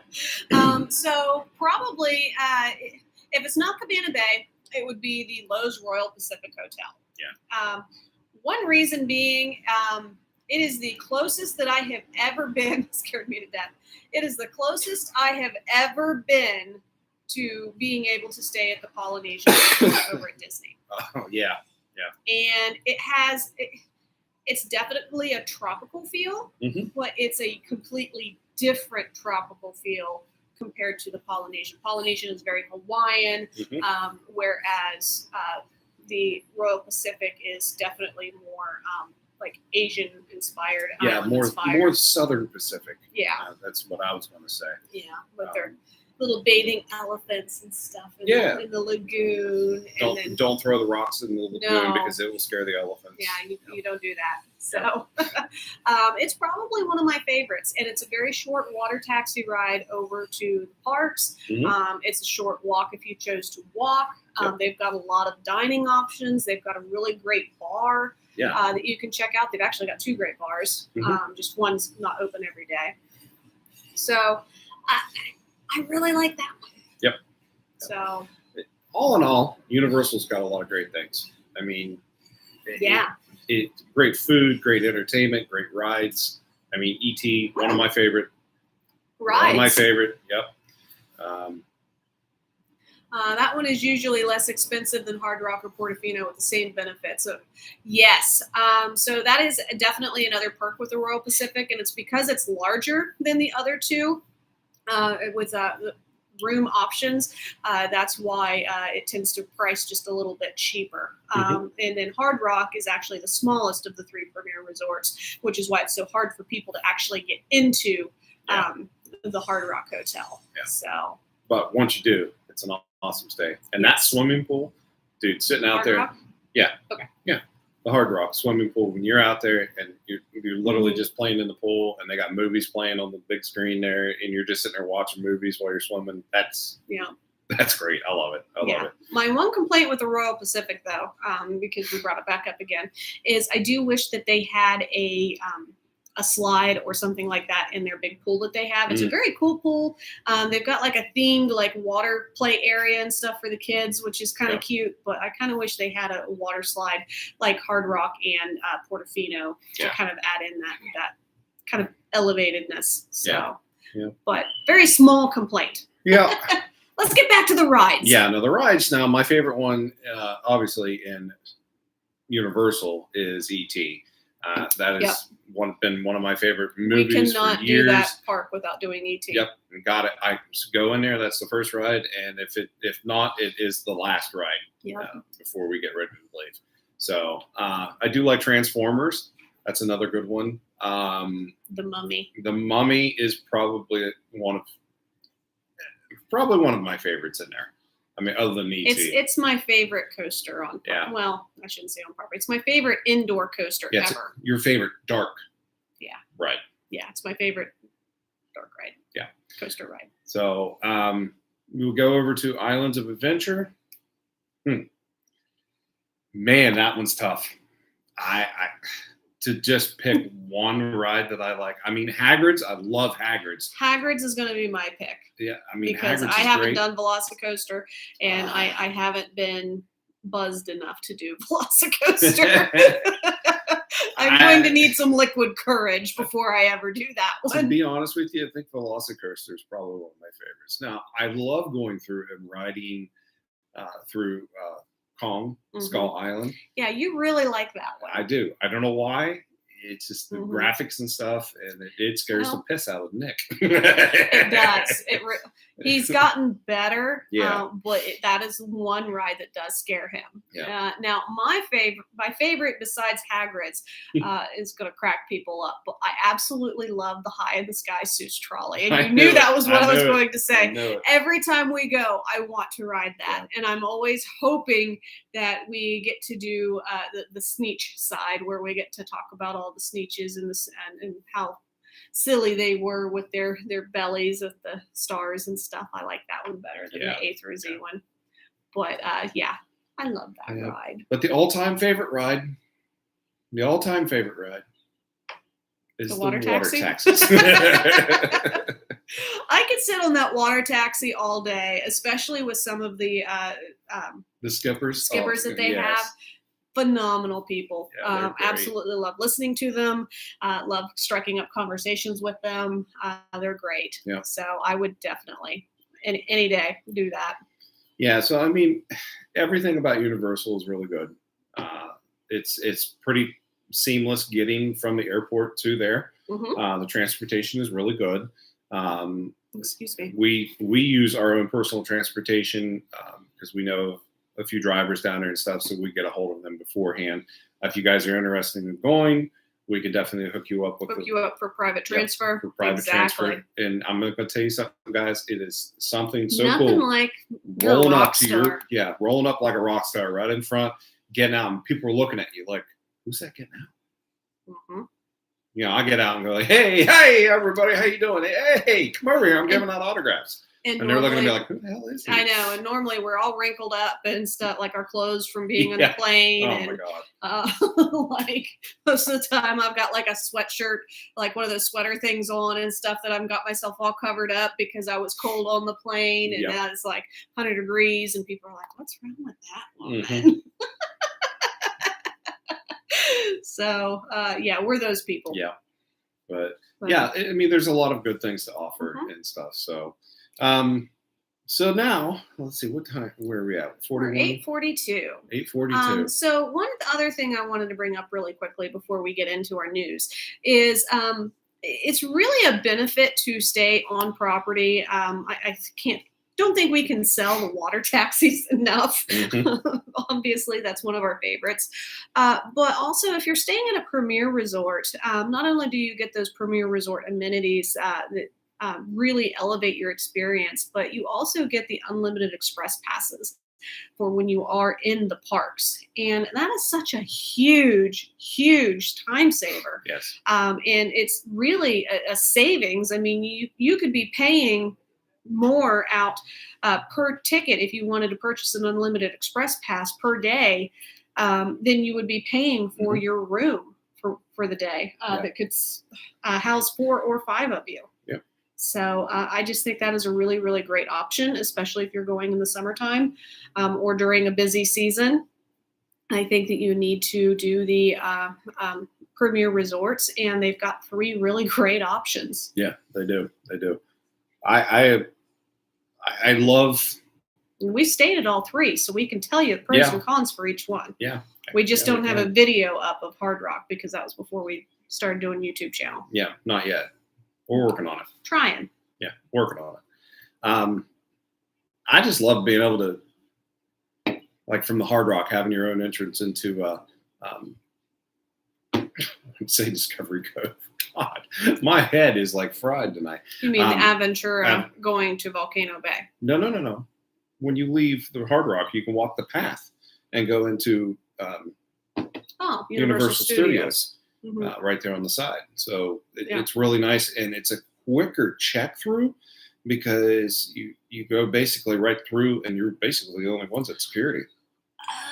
So probably, if it's not Cabana Bay, it would be the Lowe's Royal Pacific Hotel. Yeah. One reason being, it is the closest that I have ever been. Scared me to death. It is the closest I have ever been to being able to stay at the Polynesian over at Disney. oh yeah, And it's definitely a tropical feel, Mhm. but it's a completely different tropical feel compared to the Polynesian. Polynesian is very Hawaiian, Mhm. whereas the Royal Pacific is definitely more like Asian inspired. yeah. island More inspired. Southern Pacific. Yeah, That's what I was going to say. yeah, with their little bathing elephants and stuff in, Yeah. in the lagoon. And then Don't throw the rocks in the lagoon No. because it will scare the elephants. yeah, you don't do that. So it's probably one of my favorites. And it's a very short water taxi ride over to the parks. Mhm. It's a short walk if you chose to walk. Yep. They've got a lot of dining options. They've got a really great bar Yeah. that you can check out. They've actually got 2 great bars. Mhm. Just one's not open every day. So I really like that one. Yep. So All in all, Universal's got a lot of great things. I mean, yeah. great food, great entertainment, great rides. I mean, ET, one of my favorite. Rides. One of my favorite. Yep. That one is usually less expensive than Hard Rock or Portofino with the same benefits. So, yes. So that is definitely another perk with the Royal Pacific, and it's because it's larger than the other two with the room options. That's why it tends to price just a little bit cheaper. And then Hard Rock is actually the smallest of the 3 premier resorts, which is why it's so hard for people to actually get into the Hard Rock Hotel. Yeah. So, But once you do, it's an awesome stay. And that swimming pool, dude, sitting out Hard there. Rock? The Hard Rock swimming pool, when you're out there and you're literally Mhm. just playing in the pool and they got movies playing on the big screen there and you're just sitting there watching movies while you're swimming, that's great. I love it. I love it. My one complaint with the Royal Pacific, though, because we brought it back up again, is I do wish that they had a slide or something like that in their big pool that they have. It's a very cool pool. They've got like a themed like water play area and stuff for the kids, which is kind of cute. But I kind of wish they had a water slide like Hard Rock and Portofino to kind of add in that kind of elevatedness. So, Yeah. But very small complaint. Yeah. Let's get back to the rides. Yeah. No, the rides now, my favorite one, obviously in Universal is ET. That has been one of my favorite movies. We cannot for do years. that park without doing ET. Yep, got it. I go in there. That's the first ride, and if not, it is the last ride before we get ready to leave. So I do like Transformers. That's another good one. The Mummy. The Mummy is probably one of my favorites in there. I mean, other than ET. It's my favorite coaster on. Yeah. Well, I shouldn't say on property. It's my favorite indoor coaster Yeah, it's ever. your favorite dark. Yeah. Right. Yeah, it's my favorite dark ride. Yeah. Coaster ride. So we'll go over to Islands of Adventure. Man, that one's tough. I to just pick one ride that I like. I mean, Hagrid's. I love Hagrid's. Hagrid's is going to be my pick Yeah, I mean, because Hagrid's I is haven't great. done Velocicoaster and I haven't been buzzed enough to do Velocicoaster. I'm going to need some liquid courage before I ever do that To one. be honest with you, I think Velocicoaster is probably one of my favorites. Now, I love going through and riding through Kong, Skull Island. Yeah, you really like that one. I do. I don't know why. It's just the Mhm. graphics and stuff, and it scares Well, the piss out of Nick. It does. He's gotten better, Yeah. but that is one ride that does scare him. Yeah. Now, my favorite besides Hagrid's is going to crack people up, but I absolutely love the High in the Sky Seuss trolley, and I you knew knew that it. was what I I was knew it. going to I say. know it. Every time we go, I want to ride that, and I'm always hoping that we get to do the Sneetch side, where we get to talk about all the Sneetches and how silly they were with their bellies of the stars and stuff. I like that one better than Yeah. the A through Z one. But yeah, I love that Yeah. ride. But the all-time favorite ride is The the water water taxi? taxis. I could sit on that water taxi all day, especially with some of the The skippers. that they have. Phenomenal people. Yeah, they're great. Absolutely love listening to them. Love striking up conversations with them. They're great. Yeah. So I would definitely any day do that. Yeah, so I mean, everything about Universal is really good. It's pretty seamless getting from the airport to there. Hmm. The transportation is really good. Excuse me. We use our own personal transportation because we know a few drivers down there and stuff, so we get a hold of them beforehand. If you guys are interested in going, we could definitely hook you up with For private transfer. for private Exactly. transfer. And I'm going to tell you something, guys. It is something so Nothing cool. like you're a Rolling rock up to star. rolling up like a rock star right in front, getting out, and people are looking at you like, "Who's that getting out?" Hmm. You know, I get out and go like, "Hey, everybody, how you doing? Hey, come over here. I'm giving out autographs." And they're looking at me like, "Who the hell is he?" I know, and normally we're all wrinkled up and stuff, like our clothes from being on Yeah. the plane. Oh And my god. like most of the time I've got like a sweatshirt, like one of those sweater things on and stuff that I've got myself all covered up because I was cold on the plane, and Yep. now it's like 100 degrees and people are like, what's wrong with that woman? Mhm. So yeah, we're those people. Yeah. But But yeah, I mean, there's a lot of good things to offer Mhm. and stuff. So, so now let's see, what time? Where are we at? we're 41, 8:42. 8:42. So one other thing I wanted to bring up really quickly before we get into our news is it's really a benefit to stay on property. I don't think we can sell the water taxis enough. Mhm. Obviously, that's one of our favorites. But also, if you're staying at a premier resort, not only do you get those premier resort amenities that really elevate your experience, but you also get the unlimited express passes for when you are in the parks. And that is such a huge, huge time saver. Yes. And it's really a savings. I mean, you could be paying more out per ticket if you wanted to purchase an unlimited express pass per day than you would be paying for Mhm. your room for the day Yeah. that could house 4 or 5 of you. Yep. So I just think that is a really, really great option, especially if you're going in the summertime or during a busy season. I think that you need to do the premier resorts, and they've got 3 really great options. Yeah, they do. They do. I love. And we stayed at all 3, so we can tell you the pros Yeah. and cons for each one. Yeah. We just Yeah, don't have a video up of Hard Rock because that was before we started doing YouTube channel. Yeah, not yet. We're working on it. Trying. Yeah, working on it. I just love being able to, like, from the Hard Rock, having your own entrance into, say Discovery Cove. God, my head is like fried tonight. You mean the Aventura Av- going to Volcano Bay? No. When you leave the Hard Rock, you can walk the path and go into Oh, Universal Studios. Mhm. Right there on the side. So Yeah. it's really nice, and it's a quicker check through because you go basically right through, and you're basically the only ones at security.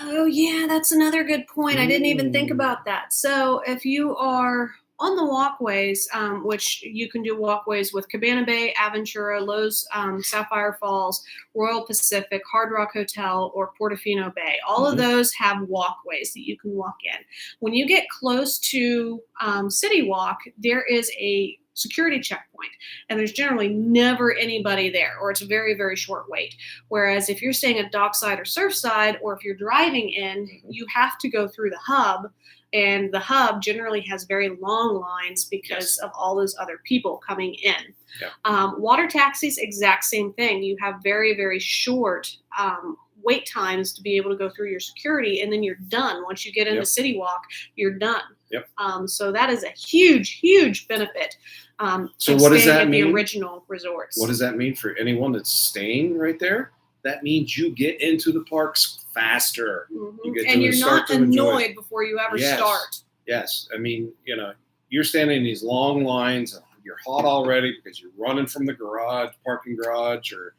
Oh, yeah, that's another good point. I didn't even think Mm. about that. So if you are on the walkways, which you can do walkways with Cabana Bay, Aventura, Lowe's, Sapphire Falls, Royal Pacific, Hard Rock Hotel, or Portofino Bay, all of Mhm. those have walkways that you can walk in. When you get close to City Walk, there is a security checkpoint, and there's generally never anybody there, or it's a very, very short wait. Whereas if you're staying at Dockside or Surfside, or if you're driving in, you have to go through the hub, and the hub generally has very long lines because Yes. of all those other people coming in. Yeah. Water taxis, exact same thing. You have very, very short wait times to be able to go through your security, and then you're done. Once you get into Yep. City Walk, you're done. Yep. So that is a huge, huge benefit. So of what does staying that at the mean? original resorts? What does that mean for anyone that's staying right there? That means you get into the parks faster. Mhm. You get And to you're start not to enjoy it. annoyed before you ever Yes. start. Yes. I mean, you're standing in these long lines. You're hot already because you're running from the parking garage, or,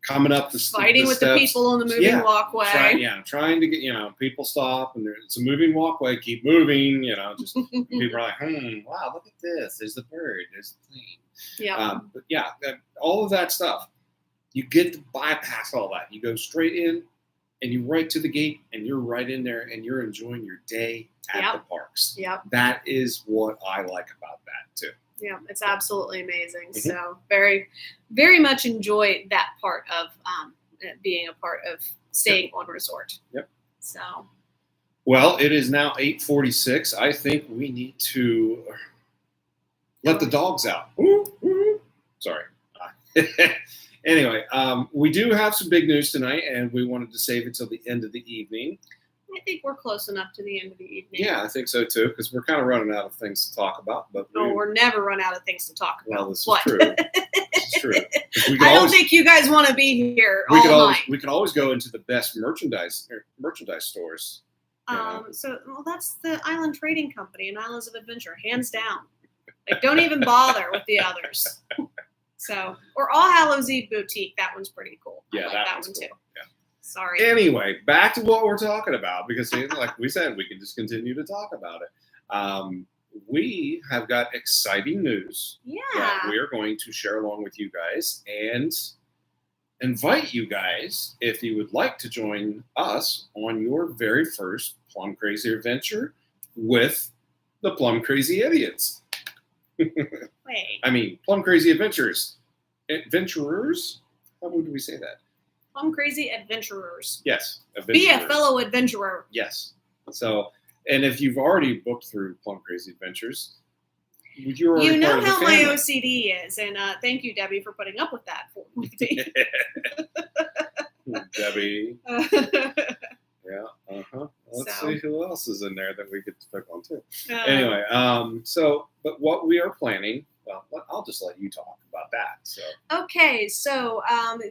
coming up the Fighting with the steps. people on the moving Yeah. walkway. Trying to get, people stop and it's a moving walkway, keep moving, just people are like, wow, look at this. There's the bird, there's the plane. Yeah. But yeah, all of that stuff, you get to bypass all that. You go straight in and you right to the gate and you're right in there and you're enjoying your day at Yep. the parks. Yep. That is what I like about that too. Yeah, it's absolutely amazing. Mhm. So very, very much enjoy that part of being a part of staying on resort. Yep. So Well, it is now 8:46. I think we need to let the dogs out. Sorry. Anyway, we do have some big news tonight, and we wanted to save it till the end of the evening. I think we're close enough to the end of the evening. Yeah, I think so too, because we're kind of running out of things to talk about. But We're never run out of things to talk about. well, this is What? true. This is true. We could I don't always, think you guys want to be here we could all always night. we could always go into the best merchandise stores. So that's the Island Trading Company and Islands of Adventure, hands down. Like, don't even bother with the others. So, or All Hallows Eve Boutique, that one's pretty cool. I Yeah, like that that one's one cool. too. Yeah. Sorry. Anyway, back to what we're talking about, because like we said, we can just continue to talk about it. We have got exciting news that Yeah. we are going to share along with you guys and invite you guys, if you would like to join us on your very first Plum Crazy adventure with the Plum Crazy Idiots. Wait. I mean, Plum Crazy Adventures. Adventurers? How would we say that? Plum Crazy Adventurers. Yes. Be a adventurers. fellow adventurer. Yes. So, and if you've already booked through Plum Crazy Adventures, you're already You know part of the how my family. OCD is, and thank you, Debbie, for putting up with that with me. Debbie. Yeah. Let's So. see who else is in there that we could pick on too. Uh, Anyway, but what we are planning, well, I'll just let you talk about that. So, Okay, so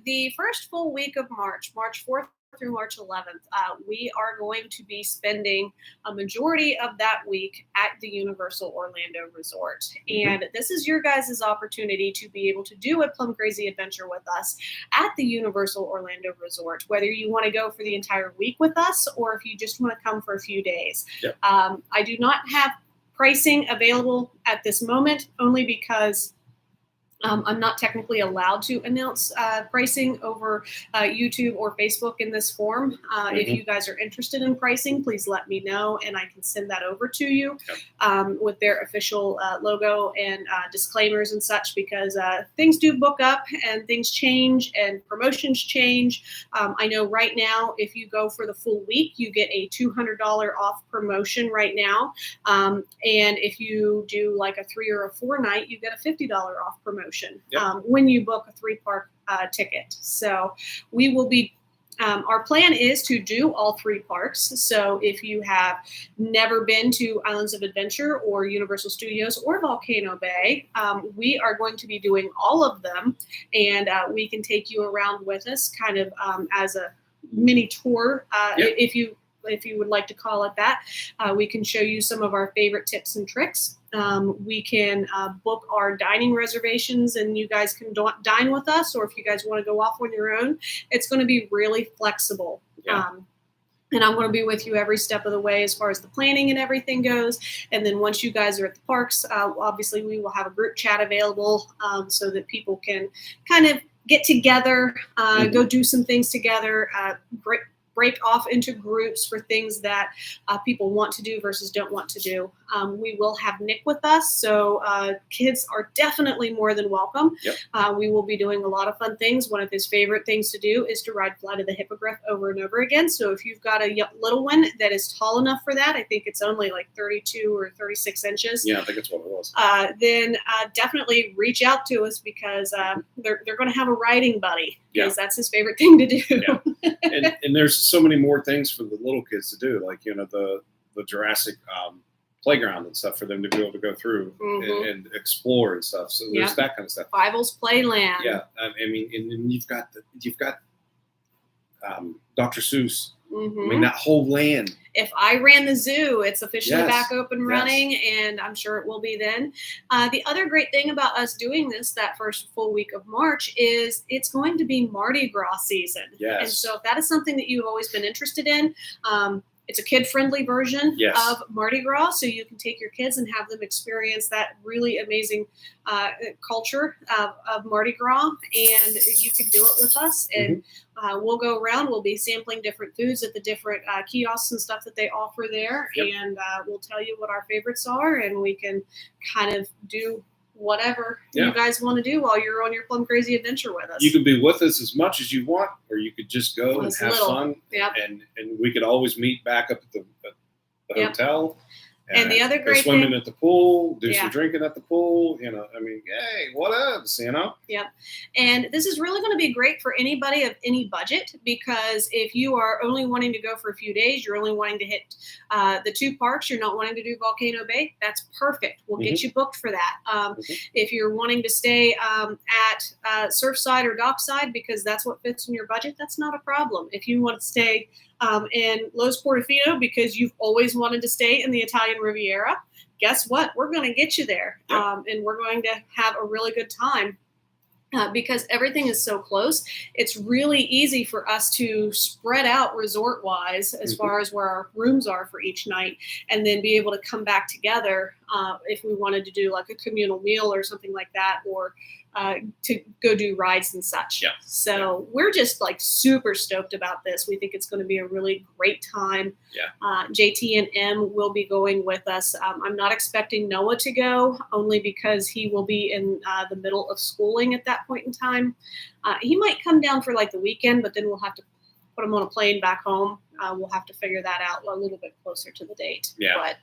the first full week of March 4th through March 11th, we are going to be spending a majority of that week at the Universal Orlando Resort. Mhm. And this is your guys' opportunity to be able to do a Plum Crazy adventure with us at the Universal Orlando Resort, whether you want to go for the entire week with us or if you just want to come for a few days. Yep. I do not have pricing available at this moment, only because I'm not technically allowed to announce pricing over YouTube or Facebook in this form. If Mhm. you guys are interested in pricing, please let me know and I can send that over to you Yep. with their official logo and disclaimers and such, because things do book up and things change and promotions change. I know right now, if you go for the full week, you get a $200 off promotion right now. And if you do like a 3 or a 4 night, you get a $50 off promotion Yep. when you book a 3-park ticket. So we will be our plan is to do all 3 parks. So if you have never been to Islands of Adventure or Universal Studios or Volcano Bay, we are going to be doing all of them, and we can take you around with us, kind of as a mini tour, Yep. if you would like to call it that. We can show you some of our favorite tips and tricks. We can book our dining reservations and you guys can dine with us, or if you guys want to go off on your own, it's going to be really flexible. Yeah. And I'm going to be with you every step of the way as far as the planning and everything goes. And then once you guys are at the parks, obviously we will have a group chat available so that people can kind of get together, go do some things together, break off into groups for things that people want to do versus don't want to do. We will have Nick with us, so kids are definitely more than welcome. Yep. We will be doing a lot of fun things. One of his favorite things to do is to ride Flight of the Hippogriff over and over again. So if you've got a little one that is tall enough for that, I think it's only like 32 or 36 inches. yeah, I think it's what it was. Then definitely reach out to us, because they're going to have a riding buddy, because that's his favorite thing to do. Yeah. and there's so many more things for the little kids to do, like the Jurassic playground and stuff for them to be able to go through and explore and stuff. So there's that kind of stuff. Fievel's Playland. Yeah, I mean, and then you've got Dr. Seuss Mhm. I mean, that whole land. If I ran the zoo, it's officially Yes. back open Yes. running, and I'm sure it will be then. The other great thing about us doing this that first full week of March is it's going to be Mardi Gras season. Yes. And so if that is something that you've always been interested in, it's a kid-friendly version Yes. of Mardi Gras, so you can take your kids and have them experience that really amazing culture of Mardi Gras, and you can do it with us. And we'll go around. We'll be sampling different foods at the different kiosks and stuff that they offer there, Yep. and we'll tell you what our favorites are, and we can kind of do whatever Yeah. you guys want to do while you're on your plum crazy adventure with us. You could be with us as much as you want, or you could just go and As have little. fun. Yep. And we could always meet back up at the Yep. hotel. And the other go great swimming thing- at the pool, do Yeah. some drinking at the pool. You know, I mean, hey, what else? You know? And this is really going to be great for anybody of any budget, because if you are only wanting to go for a few days, you're only wanting to hit the 2 parks, you're not wanting to do Volcano Bay, that's perfect. We'll get you booked for that. If you're wanting to stay at Surfside or Dockside because that's what fits in your budget, that's not a problem. If you want to stay in Los Portofino because you've always wanted to stay in the Italian Riviera, guess what? We're going to get you there. Yep. And we're going to have a really good time. Because everything is so close, it's really easy for us to spread out resort-wise as far as where our rooms are for each night, and then be able to come back together if we wanted to do like a communal meal or something like that, or to go do rides and such. Yeah. So we're just like super stoked about this. We think it's going to be a really great time. Yeah. JT and M will be going with us. I'm not expecting Noah to go, only because he will be in the middle of schooling at that point in time. He might come down for like the weekend, but then we'll have to put him on a plane back home. We'll have to figure that out a little bit closer to the date. Yeah. But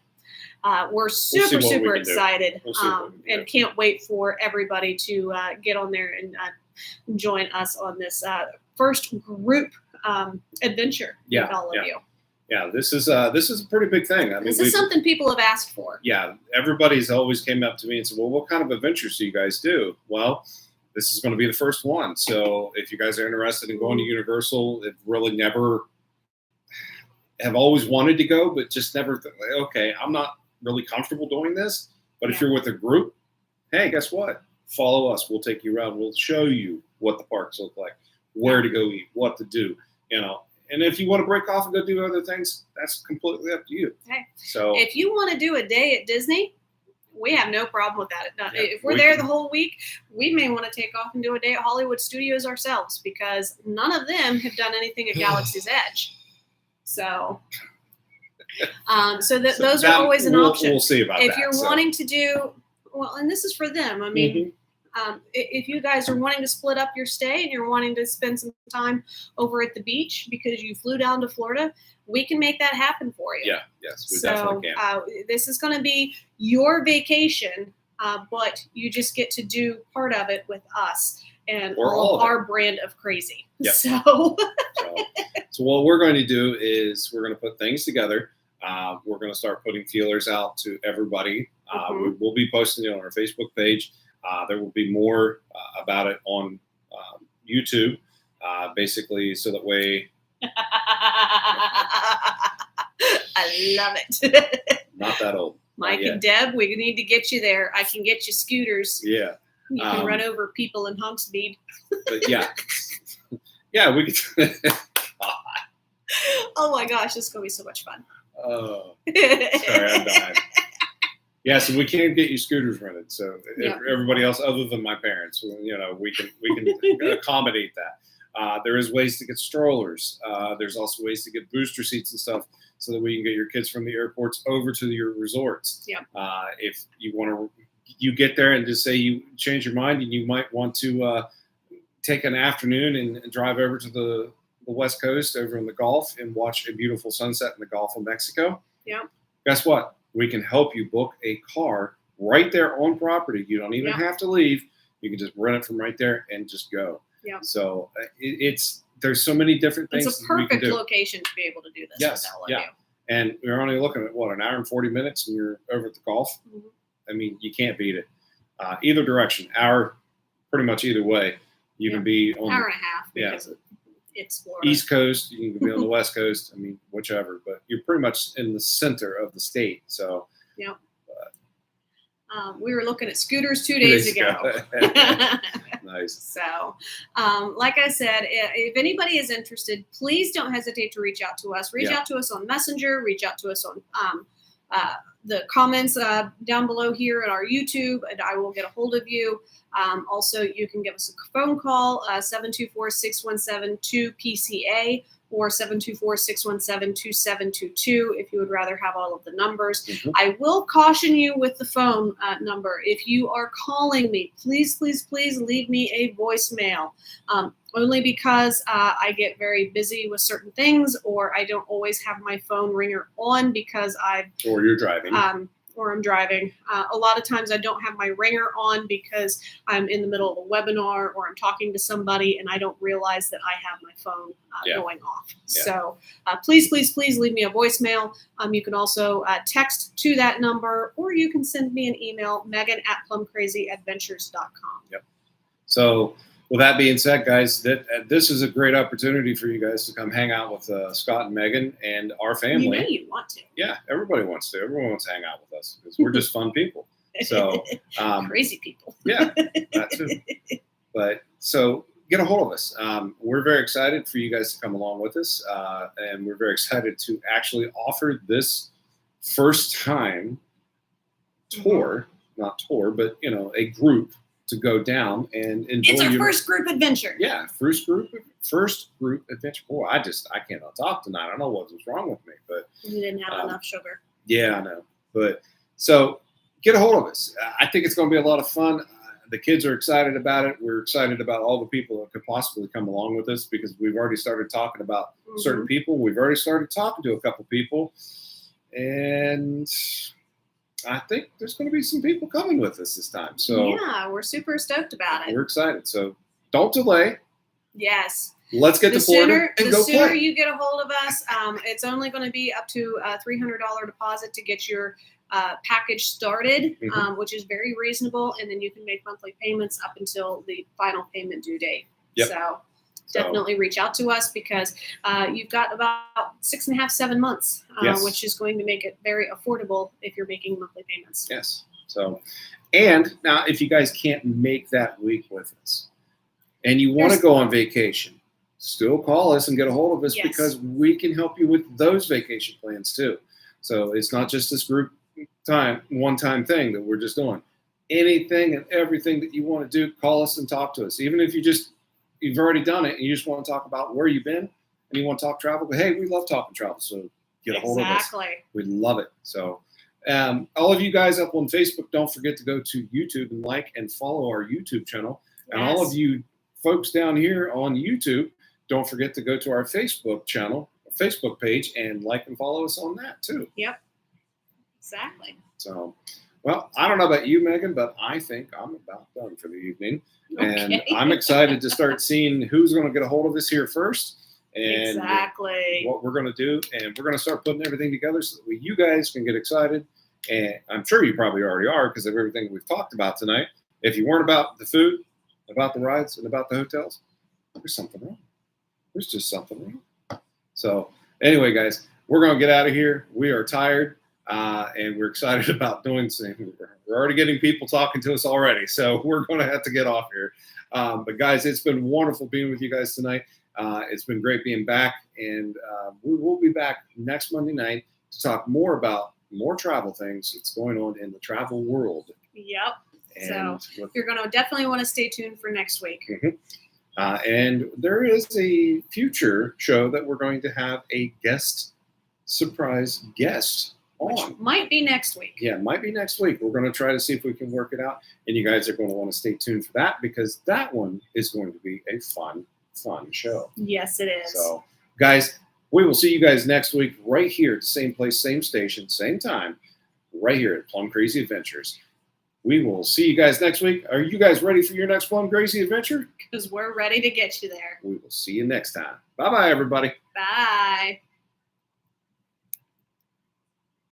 we're see super, what we super can do. excited, We'll see what we can and do. can't wait for everybody to get on there and join us on this first group adventure Yeah, with all of yeah. you. Yeah, this is a pretty big thing. I mean, This is something people have asked for. yeah, everybody's always came up to me and said, "Well, what kind of adventures do you guys do?" Well, this is going to be the first one. So if you guys are interested in going to Universal, have really never have always wanted to go, but just never. Okay, I'm not really comfortable doing this. But if Yeah. you're with a group, hey, guess what? Follow us. We'll take you around. We'll show you what the parks look like, where to go eat, what to do. You know. And if you want to break off and go do other things, that's completely up to you. Okay. So If you want to do a day at Disney, we have no problem with that. Yeah, If we're we there can- the whole week, we may want to take off and do a day at Hollywood Studios ourselves, because none of them have done anything at Galaxy's Edge. So, those that- are always an option. We'll see about If that. you're so. wanting to do, well, and this is for them. I mean, Mhm. if you guys are wanting to split up your stay and you're wanting to spend some time over at the beach because you flew down to Florida, we can make that happen for you. Yeah, yes, we So definitely can. this is going to be your vacation, but you just get to do part of it with us and Or all all of of it. our brand of crazy. Yep. So So what we're going to do is we're going to put things together. We're going to start putting feelers out to everybody. Mhm. We will be posting it on our Facebook page. There will be more about it on YouTube, basically, so that way, I love it. not that old. Mike Yeah. and Deb, we need to get you there. I can get you scooters. Yeah, You can Um, run over people in hunk speed. but yeah, yeah, we could. Oh my gosh, this is going to be so much fun. Oh, sorry, I'm dying. Yeah, so we can get you scooters rented. So Yeah. everybody else, other than my parents, you know, we can accommodate that. There is ways to get strollers. There's also ways to get booster seats and stuff, so that we can get your kids from the airports over to your resorts. Yeah. If you want to, you get there and just say you change your mind and you might want to take an afternoon and drive over to the West Coast over in the Gulf and watch a beautiful sunset in the Gulf of Mexico. Yeah. Guess what? We can help you book a car right there on property. You don't even Yeah. have to leave. You can just rent it from right there and just go. Yeah. So there's so many different things It's a that we can perfect do. location to be able to do this Yes, with all of yeah. you. And we're only looking at what, an hour and 40 minutes, and you're over at the Gulf. Mhm. I mean, you can't beat it. Either direction, hour, pretty much either way, you Yeah. can be on. Hour and a half. Yeah. Because It's Florida. East Coast, you can be on the West Coast. I mean, whichever, but you're pretty much in the center of the state. So, Yep. We were looking at scooters 2 days ago. Nice. So, like I said, if anybody is interested, please don't hesitate to reach out to us. Reach out to us on Messenger. Reach out to us on the comments down below here at our YouTube, and I will get a hold of you. Also, you can give us a phone call, 724-617-2PCA or 724-617-2722 if you would rather have all of the numbers. Mm-hmm. I will caution you with the phone number. If you are calling me, please, please, please leave me a voicemail. Only because I get very busy with certain things, or I don't always have my phone ringer on because Or you're driving. or I'm driving. A lot of times I don't have my ringer on because I'm in the middle of a webinar or I'm talking to somebody and I don't realize that I have my phone going off. Yeah. So please, please, please leave me a voicemail. You can also text to that number, or you can send me an email, megan@plumcrazyadventures.com. Yep. So with that being said, guys, this is a great opportunity for you guys to come hang out with Scott and Megan and our family. You know you want to. Yeah, everybody wants to. Everyone wants to hang out with us because we're just fun people. So crazy people. Yeah, that too. But so get a hold of us. We're very excited for you guys to come along with us, and we're very excited to actually offer this first time tour, not tour, but a group to go down and enjoy. It's our first group adventure. Yeah, first group adventure. Boy, I cannot talk tonight. I don't know what was wrong with me, but You didn't have enough sugar. yeah, I know. But so get a hold of us. I think it's going to be a lot of fun. The kids are excited about it. We're excited about all the people that could possibly come along with us because we've already started talking about certain people. We've already started talking to a couple people, and I think there's going to be some people coming with us this time. So yeah, we're super stoked about it. we're excited. So don't delay. Yes. Let's get to Florida and go The sooner play. you get a hold of us, it's only going to be up to a $300 deposit to get your package started, which is very reasonable. And then you can make monthly payments up until the final payment due date. Yep. So definitely reach out to us because you've got about 6.5, 7 months, which is going to make it very affordable if you're making monthly payments. Yes. So, and now if you guys can't make that week with us and you want to go on vacation, still call us and get a hold of us because we can help you with those vacation plans too. So it's not just this group one-time thing that we're just doing. Anything and everything that you want to do, call us and talk to us. Even if you've already done it and you just want to talk about where you've been and you want to talk travel, but hey, we love talking travel. So get a hold of us. We love it. So all of you guys up on Facebook, don't forget to go to YouTube and like and follow our YouTube channel. And all of you folks down here on YouTube, don't forget to go to our Facebook channel, Facebook page, and like and follow us on that too. Yep. Exactly. So, well, I don't know about you, Megan, but I think I'm about done for the evening. And I'm excited to start seeing who's going to get a hold of us here first and what we're going to do. And we're going to start putting everything together so that you guys can get excited. And I'm sure you probably already are because of everything we've talked about tonight. If you weren't about the food, about the rides, and about the hotels, there's something wrong. There's just something wrong. So anyway, guys, we're going to get out of here. We are tired. And we're excited about doing things. We're already getting people talking to us already, so we're going to have to get off here. But guys, it's been wonderful being with you guys tonight. It's been great being back, and we will be back next Monday night to talk more about more travel things that's going on in the travel world. Yep. And so you're going to definitely want to stay tuned for next week. And there is a future show that we're going to have a surprise guest. Which might be next week. Yeah, it might be next week. We're going to try to see if we can work it out. And you guys are going to want to stay tuned for that because that one is going to be a fun show. Yes, it is. So, guys, we will see you guys next week right here at the same place, same station, same time, right here at Plum Crazy Adventures. We will see you guys next week. Are you guys ready for your next Plum Crazy Adventure? Because we're ready to get you there. We will see you next time. Bye-bye, everybody. Bye.